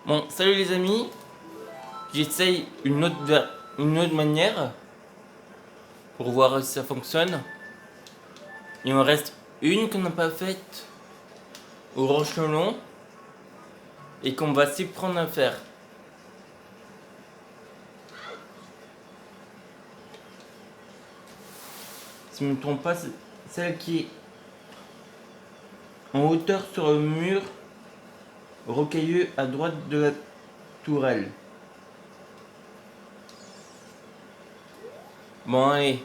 Bon, salut les amis, j'essaye une autre manière pour voir si ça fonctionne. Il me reste une qu'on n'a pas faite au Rochelon et qu'on va s'y prendre à faire. Si je ne me trompe pas, c'est celle qui est en hauteur sur le mur rocailleux à droite de la tourelle. Bon allez,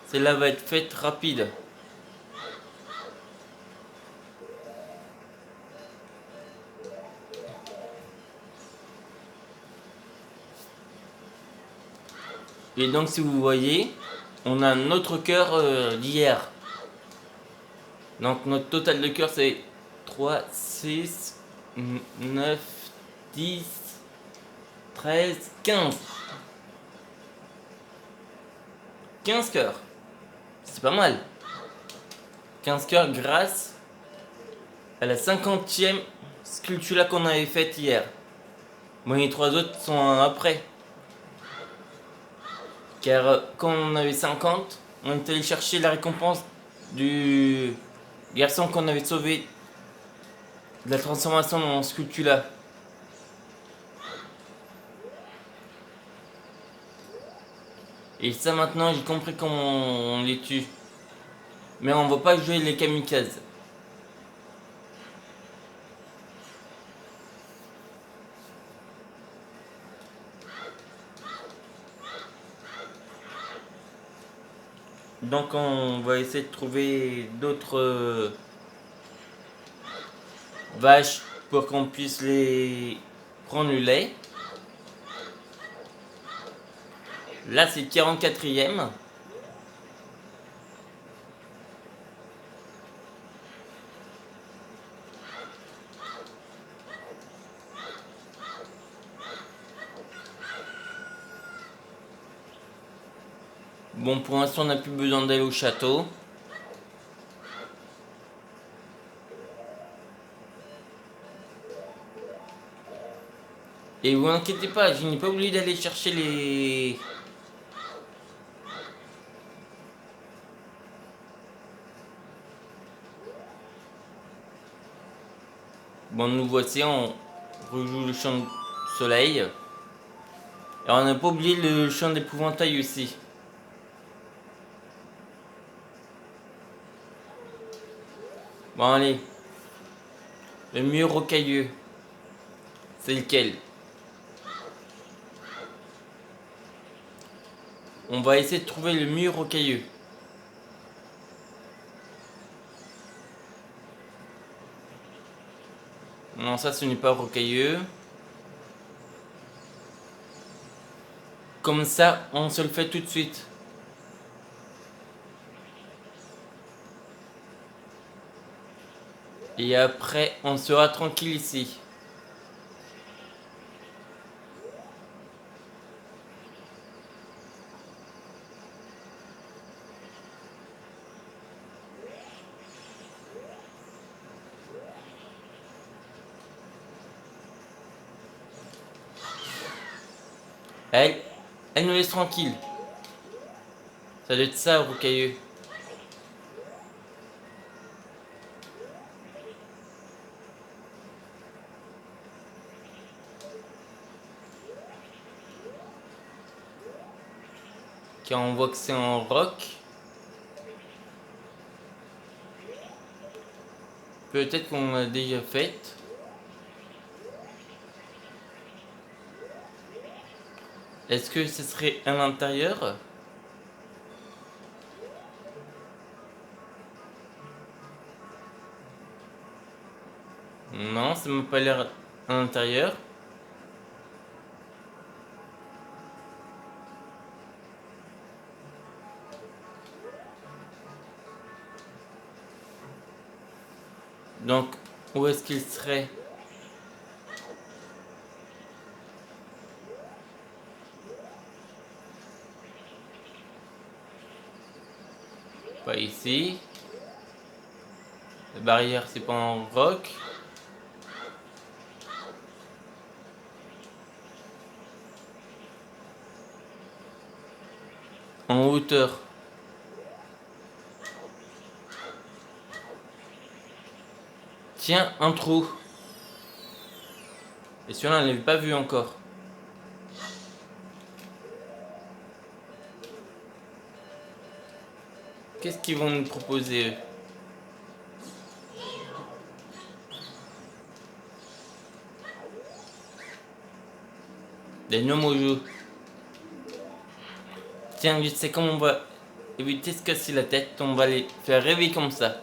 celle-là va être faite rapide. Et donc si vous voyez, on a notre cœur d'hier. Donc notre total de cœur c'est 3, 6, 9, 10, 13, 15. 15 cœurs. C'est pas mal. 15 cœurs grâce à la 50e sculpture qu'on avait faite hier. Bon, les trois autres sont après. Car quand on avait 50, on est allé chercher la récompense du garçon qu'on avait sauvé de la transformation en sculpture. Et ça maintenant j'ai compris comment on les tue. Mais on va pas jouer les kamikazes. Donc on va essayer de trouver d'autres vaches pour qu'on puisse les prendre le lait. Là c'est le 44e. Bon, pour l'instant on n'a plus besoin d'aller au château. Et vous inquiétez pas, je n'ai pas oublié d'aller chercher les... Bon, nous voici, on rejoue le chant de soleil. Et on n'a pas oublié le chant d'épouvantail aussi. Bon, allez. Le mur rocailleux. C'est lequel? On va essayer de trouver le mur rocailleux. Non, ça ce n'est pas rocailleux. Comme ça, on se le fait tout de suite. Et après, on sera tranquille ici. Elle nous laisse tranquille. Ça doit être ça, rocailleux. Car on voit que c'est en roc. Peut-être qu'on l'a déjà faite. Est-ce que ce serait à l'intérieur? Non, ça m'a pas l'air à l'intérieur. Donc, où est-ce qu'il serait? Pas ici. La barrière, c'est pas en roc. en hauteur. Tiens, un trou. Et celui-là, on ne l'avait pas vu encore. Qu'est-ce qu'ils vont nous proposer, eux? Des Nomojo. Tiens, je sais comment on va éviter de se casser la tête. On va les faire rêver comme ça.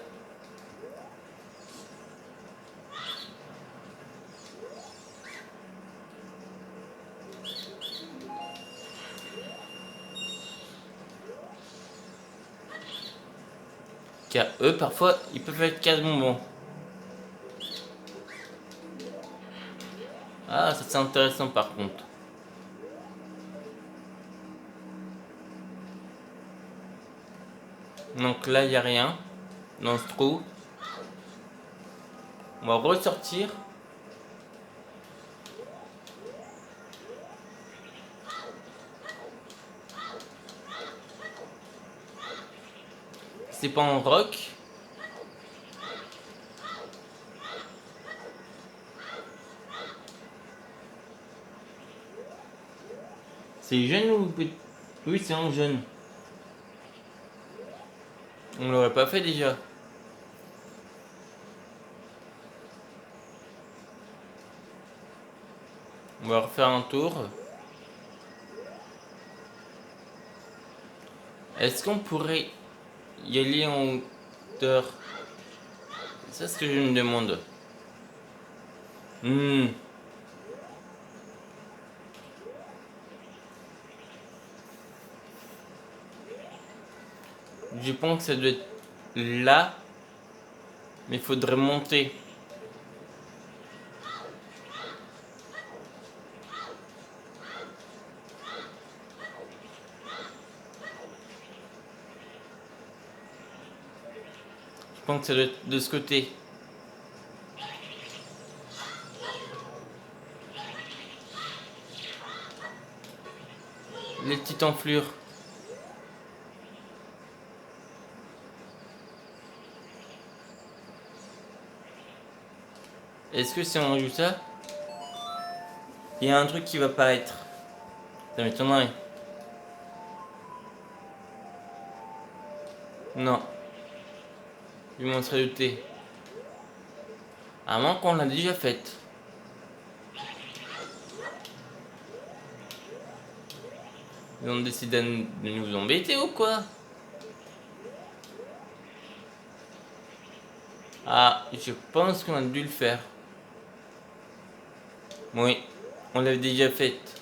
Car eux, parfois, ils peuvent être quasiment bons. Ah, ça c'est intéressant par contre. Donc là, il n'y a rien dans ce trou. On va ressortir. C'est pas en roc. C'est jeune ou petit? Oui, c'est en jeune. On l'aurait pas fait déjà. On va refaire un tour. Est-ce qu'on pourrait y aller en hauteur? C'est ce que je me demande. Je pense que ça doit être là. Mais il faudrait monter. Je pense que ça doit être de ce côté. Les petites enflures. Est-ce que si on ajoute ça, il y a un truc qui va apparaître? Ça m'étonnerait. Non. Je m'en serais douté. À moins qu'on l'a déjà faite. Ils ont décidé de nous embêter ou quoi? Ah, je pense qu'on a dû le faire. Oui, on l'avait déjà faite.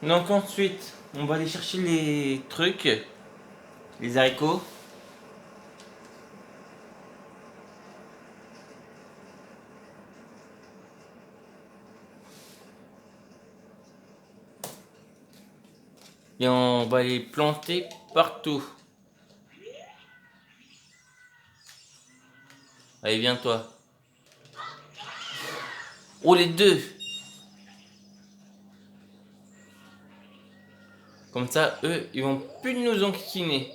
Donc ensuite, on va aller chercher les trucs. Les haricots. Et on va les planter partout. Allez, viens toi. Oh, les deux! Comme ça, eux, ils vont plus nous enquiquiner.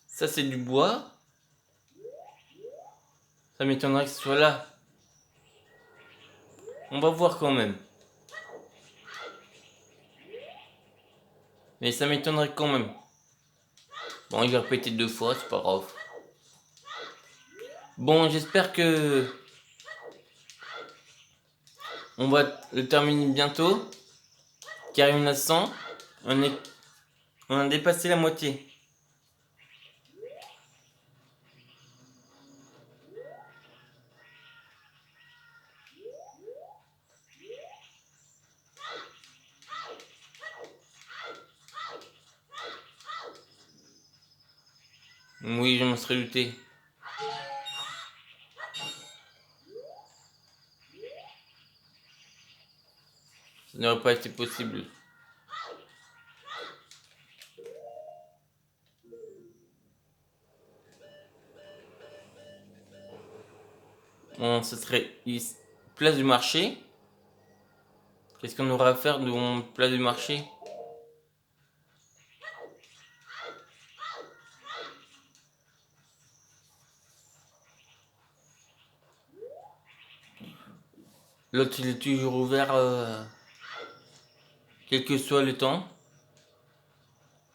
Ça, c'est du bois. Ça m'étonnerait que ce soit là. On va voir quand même. Mais ça m'étonnerait quand même. Bon, il va répéter 2 fois, c'est pas grave. Bon, j'espère que on va le terminer bientôt. Car il y en a 100. On a dépassé la moitié. Oui, je m'en serais douté. Ça n'aurait pas été possible. Bon, ce serait ici, place du marché. Qu'est-ce qu'on aura à faire de mon place du marché? L'autre, il est toujours ouvert, quel que soit le temps,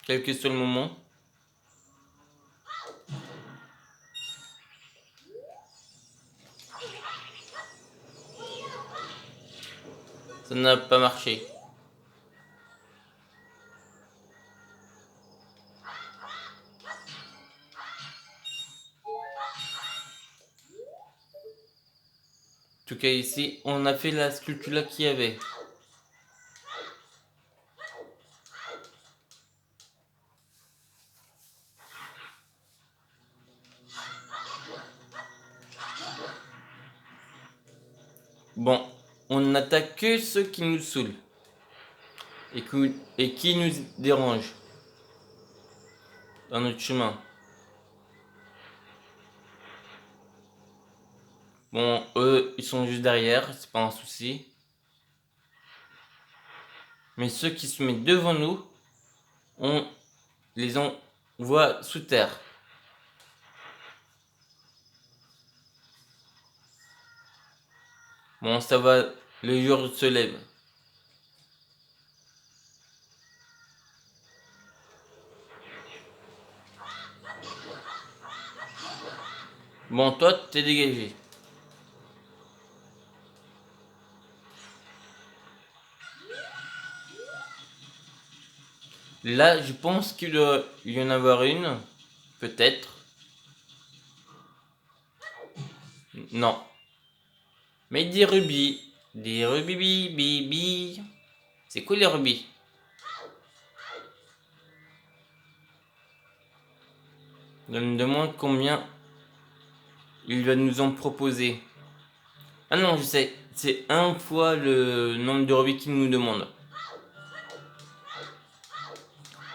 quel que soit le moment. Ça n'a pas marché. En tout cas, ici, on a fait la sculpture là qu'il y avait. Bon, on n'attaque que ceux qui nous saoulent et qui nous dérangent dans notre chemin. Bon, eux, ils sont juste derrière, c'est pas un souci. Mais ceux qui se mettent devant nous, on les envoie sous terre. Bon, ça va, le jour se lève. Bon, toi, t'es dégagé. Là, je pense qu'il doit y en avoir une. Peut-être. Non. Mais des rubis. Des rubis, bibi. C'est quoi les rubis? Je me demande combien il va nous en proposer. Ah non, je sais. C'est 1 fois le nombre de rubis qu'il nous demande.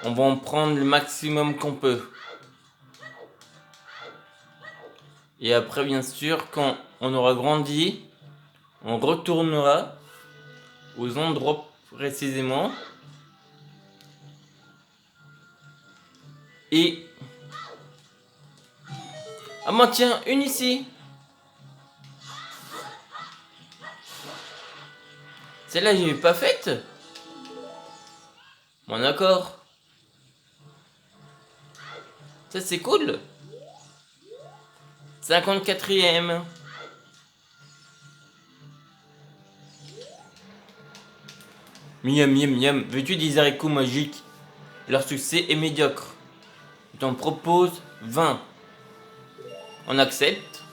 On va en prendre le maximum qu'on peut. Et après, bien sûr, quand on aura grandi, on retournera aux endroits précisément. Et... Ah bah tiens, une ici. Celle-là, j'avais pas faite. Bon, d'accord. Ça, c'est cool. 54e. Miam, miam, miam. Veux-tu des haricots magiques? Leur succès est médiocre. Je t'en propose 20. On accepte.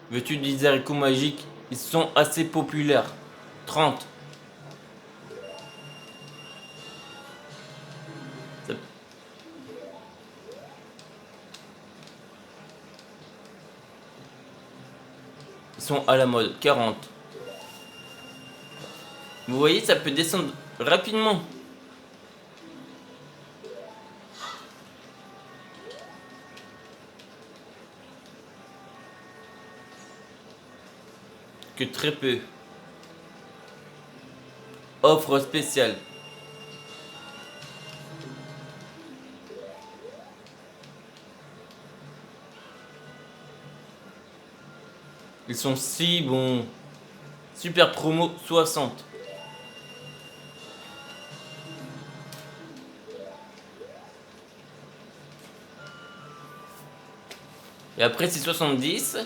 Veux-tu des haricots magiques? Ils sont assez populaires. 30. Ça- Ils sont à la mode. 40. Vous voyez, ça peut descendre rapidement. Que très peu. Offre spéciale. Ils sont si bons. Super promo 60. Et après c'est 70.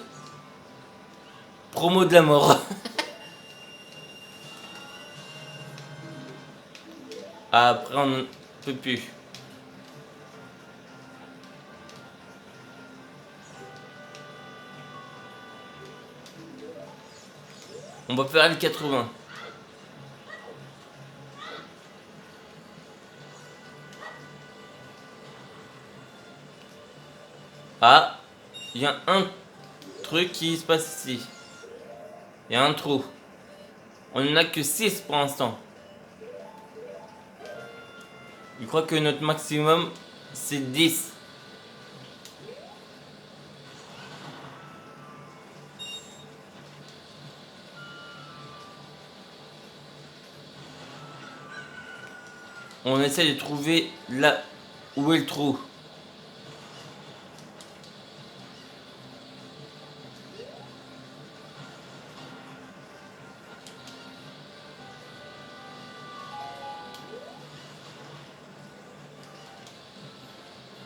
Promo de la mort. Après on ne peut plus. On va faire le 80. Ah, il y a un truc qui se passe ici. Il y a un trou. On n'en a que 6 pour l'instant. Je crois que notre maximum, c'est 10. On essaie de trouver là où est le trou.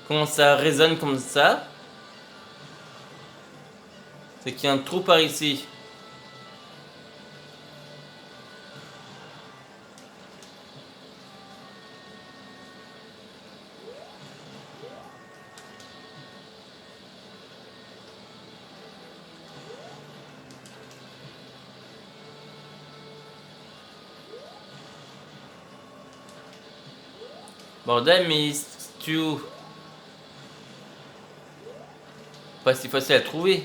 Quand ça résonne comme ça, c'est qu'il y a un trou par ici. Bordel, mais tu où? Pas si facile à trouver.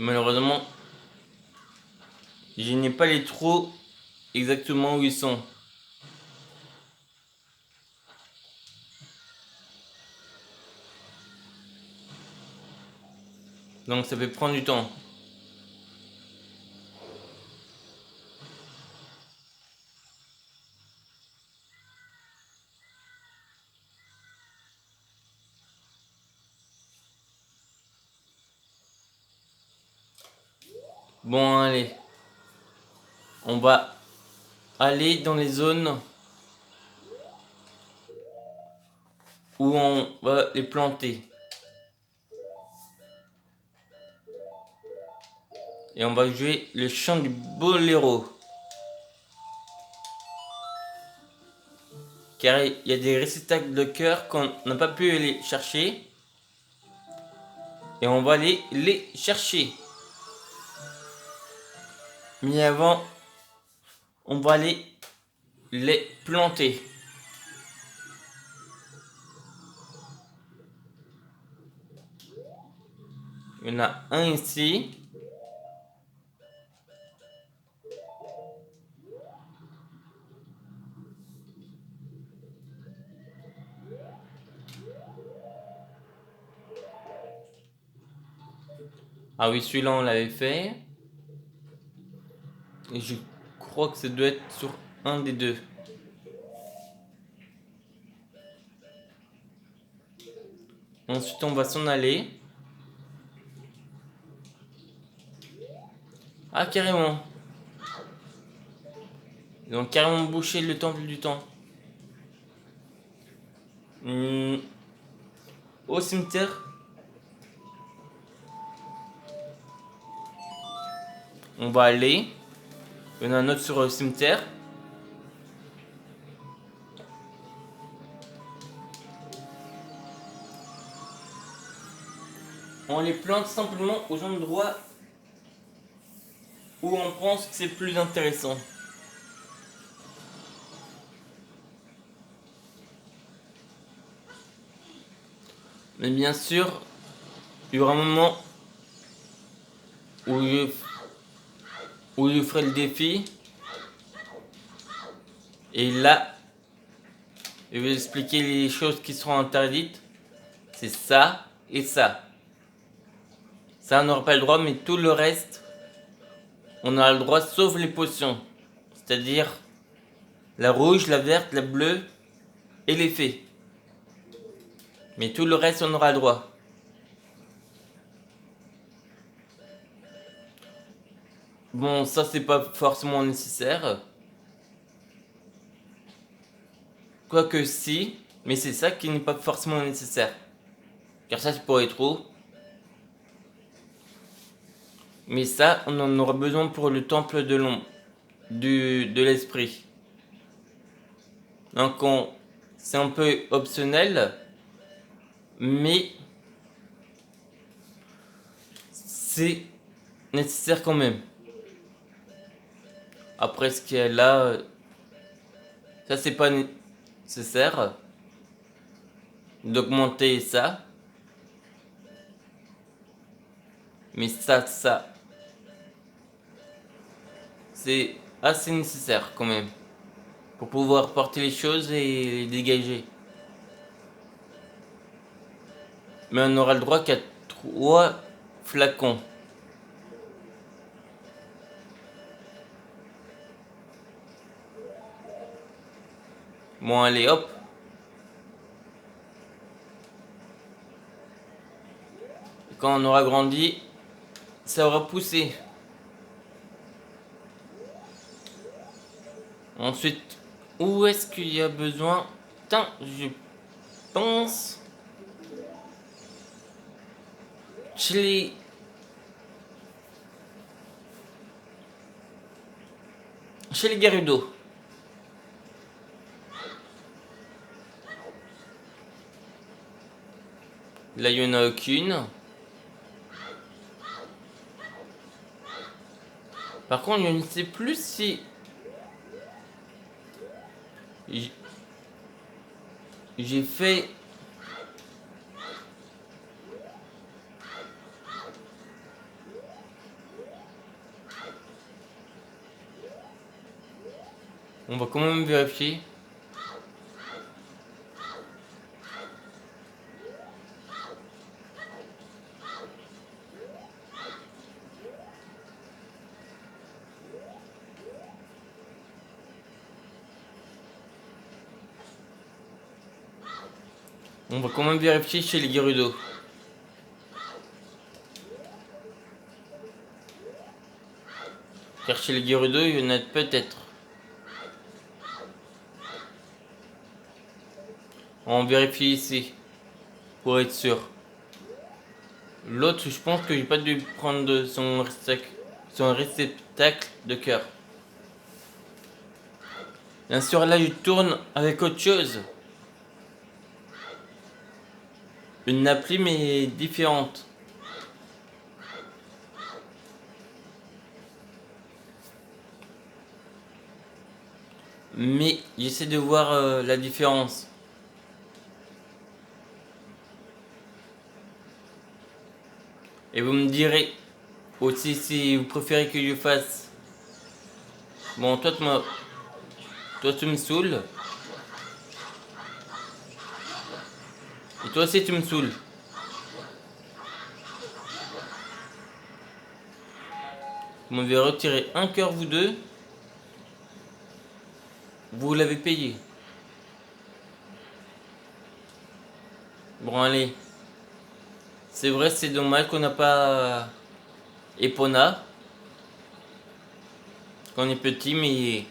Malheureusement, je n'ai pas les trous exactement où ils sont. Donc ça peut prendre du temps. Bon, allez. On va aller dans les zones où on va les planter. Et on va jouer le chant du boléro. Car il y a des récitals de chœur qu'on n'a pas pu aller chercher. Et on va aller les chercher. Mais avant, on va aller les planter. Il y en a un ici. Ah oui, celui-là on l'avait fait. Et je crois que ça doit être sur un des deux. Ensuite on va s'en aller. Ah carrément. Ils ont carrément bouché le temple du temps. Au cimetière. On va aller. Il y en a un autre sur le cimetière. On les plante simplement aux endroits où on pense que c'est plus intéressant. Mais bien sûr, il y aura un moment où je ferai le défi. Et là, je vais expliquer les choses qui seront interdites. C'est ça et ça. Ça, on n'aura pas le droit, mais tout le reste, on aura le droit sauf les potions. C'est-à-dire la rouge, la verte, la bleue et les fées. Mais tout le reste, on aura le droit. Bon, ça, c'est pas forcément nécessaire. Quoique si, mais c'est ça qui n'est pas forcément nécessaire. Car ça, c'est pour les trous. Mais ça, on en aura besoin pour le temple de l'ombre, de l'esprit. Donc, c'est un peu optionnel. mais c'est nécessaire quand même. Après ce qu'il y a là, ça c'est pas nécessaire d'augmenter ça. Mais ça, c'est assez nécessaire quand même. Pour pouvoir porter les choses et les dégager. Mais on aura le droit qu'à 3 flacons. Bon allez hop. Quand on aura grandi, ça aura poussé. Ensuite, où est-ce qu'il y a besoin? Putain, je pense chez les Gerudo. Là, il n'y en a aucune. Par contre, je ne sais plus si... J'ai fait... On va quand même vérifier. On va quand même vérifier chez les Gerudo. Car chez les Gerudo, il y en a peut-être. On vérifie ici. Pour être sûr. L'autre, je pense que j'ai pas dû prendre son réceptacle de cœur. Bien sûr, là, je tourne avec autre chose. Une appli, mais différente. Mais j'essaie de voir la différence. Et vous me direz aussi si vous préférez que je fasse. Bon, toi tu me saoules. Et toi aussi tu me saoules. Vous m'avez retiré un cœur vous deux. Vous l'avez payé. Bon allez. C'est vrai, c'est dommage qu'on n'a pas Epona. Qu'on est petit, mais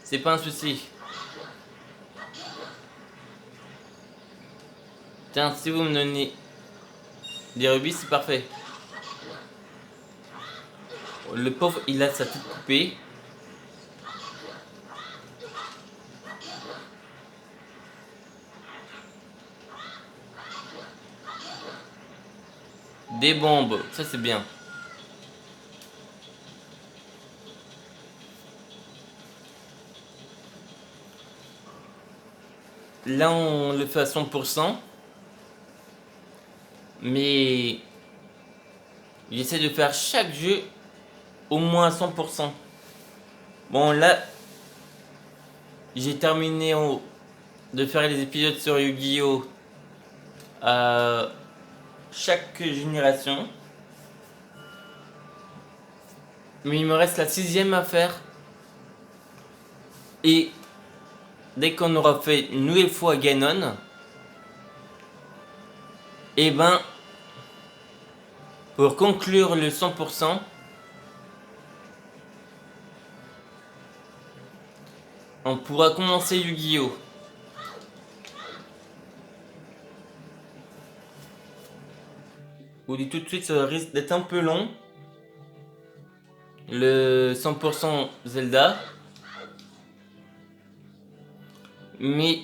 c'est pas un souci. Tiens, si vous me donnez des rubis, c'est parfait. Le pauvre, il a sa tête coupée. Des bombes, ça c'est bien. Là, on le fait à 100%. Mais j'essaie de faire chaque jeu au moins à 100%. Bon, là, j'ai terminé de faire les épisodes sur Yu-Gi-Oh! À chaque génération. Mais il me reste la 6ème à faire. Et dès qu'on aura fait une nouvelle fois Ganon, et ben, pour conclure le 100%, on pourra commencer Yu-Gi-Oh! Je vous dis tout de suite, ça risque d'être un peu long. Le 100% Zelda. Mais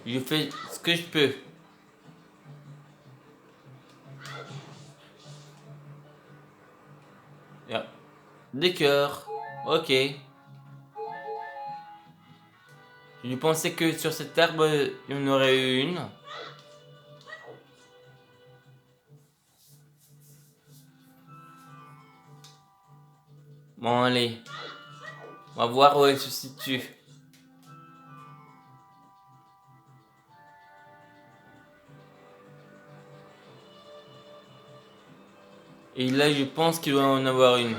je fais ce que je peux. Des cœurs. Ok. Je pensais que sur cette arbre, il y en aurait eu une. Bon, allez. On va voir où elle se situe. Et là, je pense qu'il doit en avoir une.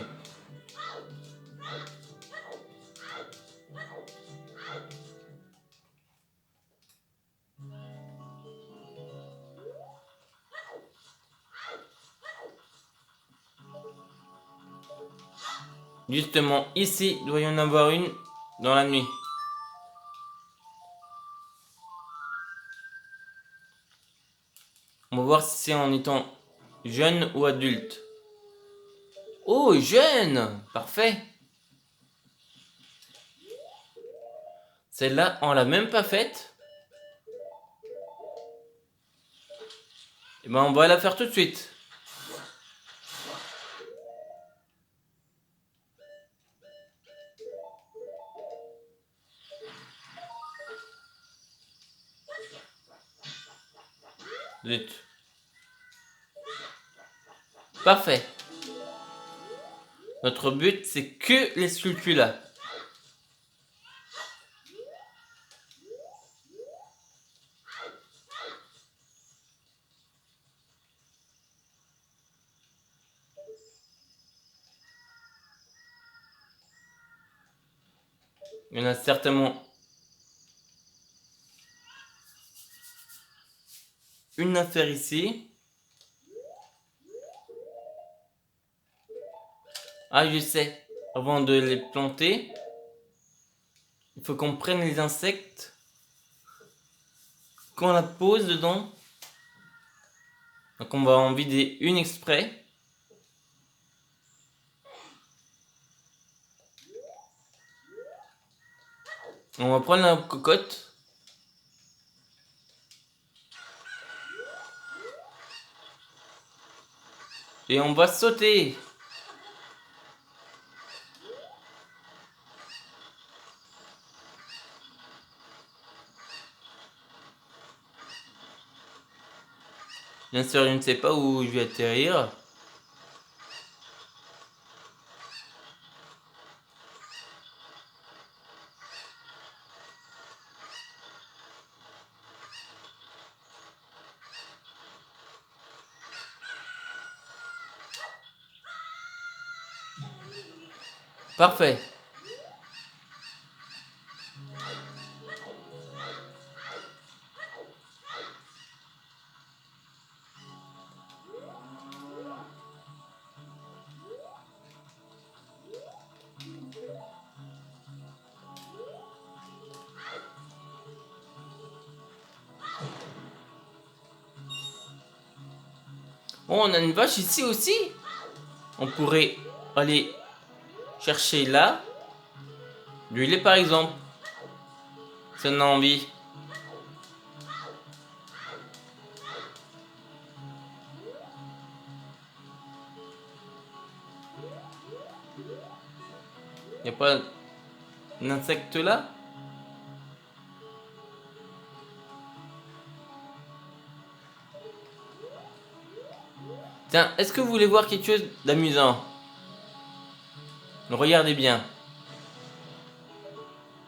Justement, ici, il doit y en avoir une dans la nuit. On va voir si c'est en étant jeune ou adulte. Oh, jeune! Parfait! Celle-là, on l'a même pas faite. Et ben, on va la faire tout de suite. Zut. Parfait. Notre but, c'est que les sculptures là. Il y en a certainement une à faire ici. Ah, je sais. Avant de les planter, il faut qu'on prenne les insectes, qu'on la pose dedans. Donc on va en vider une exprès. On va prendre la cocotte. Et on va sauter. Bien sûr, je ne sais pas où je vais atterrir. Parfait. Oh, on a une vache ici aussi. On pourrait aller chercher là. Du lait par exemple. Si on a envie. Y a pas d'insecte là? Tiens, est-ce que vous voulez voir quelque chose d'amusant? Regardez bien.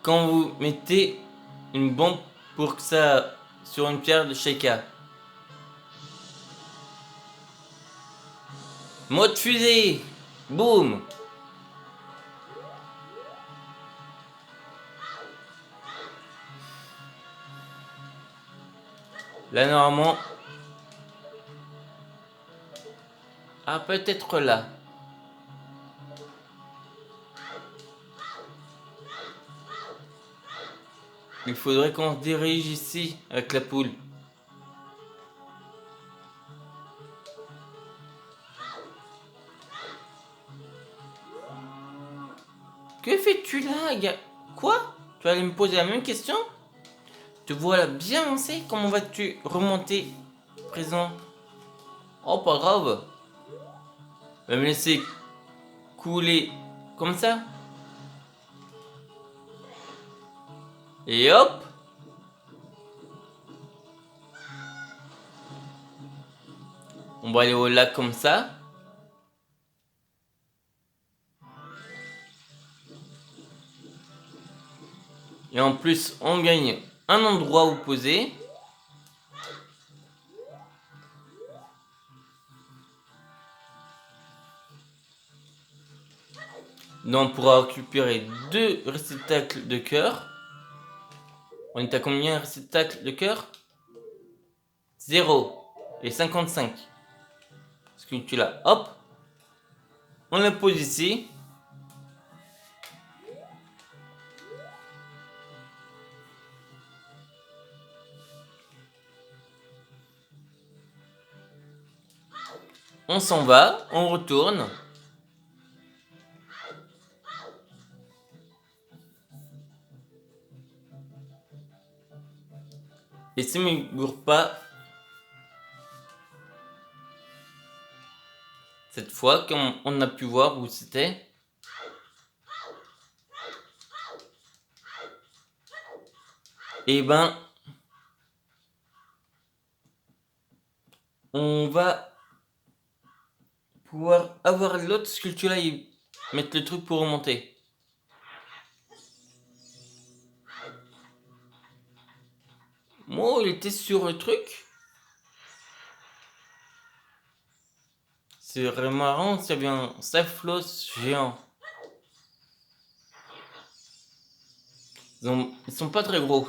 Quand vous mettez une bombe pour que ça sur une pierre de Sheikah. Mode fusée. Boum. Là normalement. Ah, peut-être là. Il faudrait qu'on se dirige ici avec la poule. Que fais-tu là, gars? Quoi? Tu vas aller me poser la même question? Te voilà bien lancé. Comment vas-tu remonter présent? Oh, pas grave. Va me laisser couler Comme ça. Et hop. On va aller au lac comme ça. Et en plus, on gagne un endroit où poser. Donc on pourra récupérer 2 réceptacles de cœur. On est à combien de réceptacles de cœur? 0 et 55. Ce que tu l'as, hop. On le pose ici. On s'en va, on retourne. Et si ne gourre pas, cette fois, comme on a pu voir où c'était. Et ben, on va pouvoir avoir l'autre sculpture là et mettre le truc pour remonter. Moi, il était sur le truc. C'est vraiment marrant, ça vient un Sapphlos géant. Ils sont pas très gros.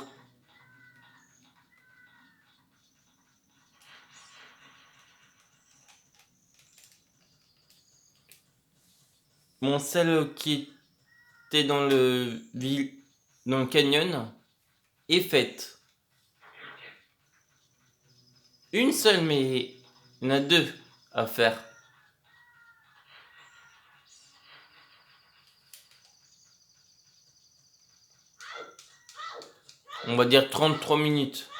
Mon celle qui était dans le canyon est faite. Une seule, mais il y en a 2 à faire. On va dire 33 minutes.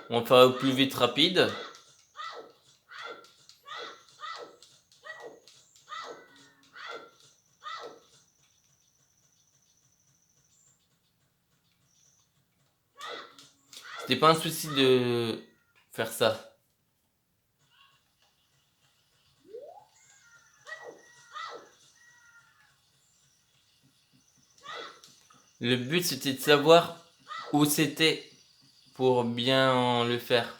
On va faire au plus vite rapide. C'était pas un souci de faire ça. Le but c'était de savoir où c'était pour bien le faire.